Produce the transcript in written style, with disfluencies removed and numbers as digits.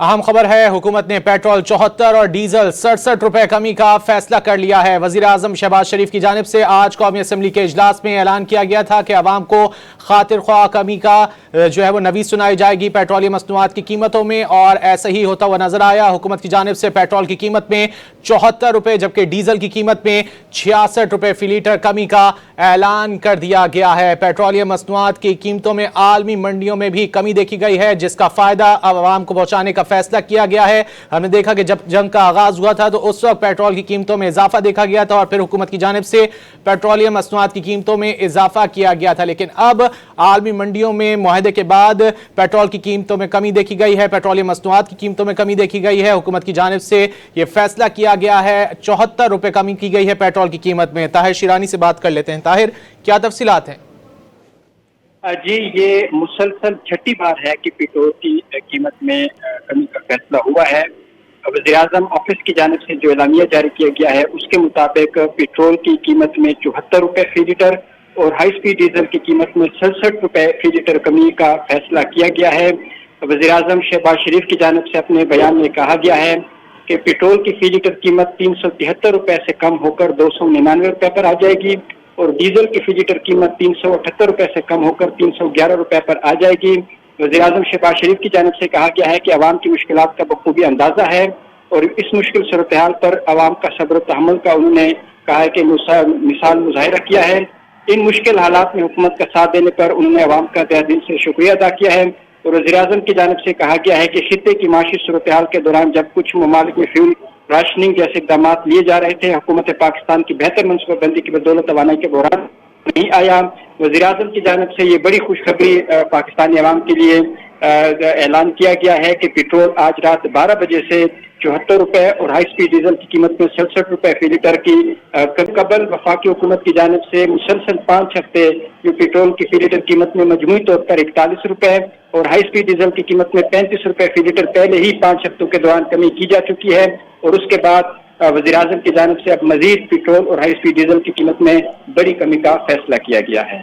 अहम खबर है, हुकूमत ने पेट्रोल 74 और डीजल 67 रुपए कमी का फैसला कर लिया है। वजीर आजम शहबाज शरीफ की जानिब से आज कौमी असम्बली के इजलास में ऐलान किया गया था कि अवाम को खातिर ख्वाह कमी का जो है वो नवीद सुनाई जाएगी पेट्रोलियम मसनूआत की कीमतों में, और ऐसा ही होता हुआ नजर आया। हुकूमत की जानिब से पेट्रोल की कीमत में 74 रुपए जबकि डीजल की कीमत में 66 रुपए फी लीटर कमी का ऐलान कर दिया गया है। पेट्रोलियम मसनूआत की कीमतों में आलमी मंडियों में भी कमी देखी गई है, जिसका फायदा अवाम को पहुंचाने का फैसला किया गया है। हमने देखा कि जब जंग का आगाज हुआ था तो उस वक्त पेट्रोल की कीमतों में इजाफा देखा गया था और फिर हुकूमत की जानिब से पेट्रोलियम मसनूआत की कीमतों में इजाफा किया गया था, लेकिन अब आलमी मंडियों में मुआहदे के बाद पेट्रोल की कीमतों में कमी देखी गई है, पेट्रोलियम मसनूआत की कीमतों में कमी देखी गई है। हुकूमत की जानिब से यह फैसला किया गया है, 74 रुपए कमी की गई है पेट्रोल की कीमत में। ताहिर शिरानी से बात कर लेते हैं। ताहिर, क्या तफसीलात हैं? जी, ये मुसलसल छठी बार है कि पेट्रोल की कीमत में कमी का फैसला हुआ है। वज़ीर-ए-आज़म ऑफिस की जानिब से जो एलानिया जारी किया गया है उसके मुताबिक पेट्रोल की कीमत में 74 रुपए फी लीटर और हाई स्पीड डीजल की कीमत में 67 रुपए फी लीटर कमी का फैसला किया गया है। वज़ीर-ए-आज़म शहबाज शरीफ की जानिब से अपने बयान में कहा गया है कि पेट्रोल की फी लीटर कीमत 373 रुपए से कम होकर 299 रुपए पर आ जाएगी और डीजल की फी लीटर कीमत 378 रुपए से कम होकर 311 रुपए पर आ जाएगी। वज़ीर-ए-आज़म शहबाज शरीफ की जानिब से कहा गया है कि अवाम की मुश्किलात का बखूबी अंदाजा है और इस मुश्किल सूरत हाल पर अवाम का सब्र तहम्मुल का उन्होंने कहा है कि मिसाल मुजाहिरा किया है। इन मुश्किल हालात में हुकूमत का साथ देने पर उन्होंने अवाम का तहे दिल से शुक्रिया अदा किया है और वज़ीर-ए-आज़म की जानिब से कहा गया है कि खित्ते की माशी सूरत हाल के दौरान जब कुछ ममालिक में फ्यूल राशनिंग जैसे इकदाम लिए जा रहे थे, हुकूमत पाकिस्तान की बेहतर मनसूबाबंदी की बदौलत तवानाई के बहरान नहीं आया। वज़ीर-ए-आज़म की जानिब से ये बड़ी खुशखबरी पाकिस्तानी अवाम के लिए ऐलान किया गया है कि पेट्रोल आज रात 12 बजे से 74 रुपए और हाई स्पीड डीजल की कीमत में 67 रुपए फी लीटर की कबल वफाकी हुकूमत की जानिब से मुसलसल 5 हफ्ते जो पेट्रोल की फी लीटर कीमत में मजमूई तौर पर 41 रुपए और हाई स्पीड डीजल की कीमत में 35 रुपए फी लीटर पहले ही 5 हफ्तों के दौरान कमी की जा चुकी है और उसके बाद वज़ीर-ए-आज़म की जानिब से अब मजीद पेट्रोल और हाई स्पीड डीजल की कीमत में बड़ी कमी का फैसला किया गया है।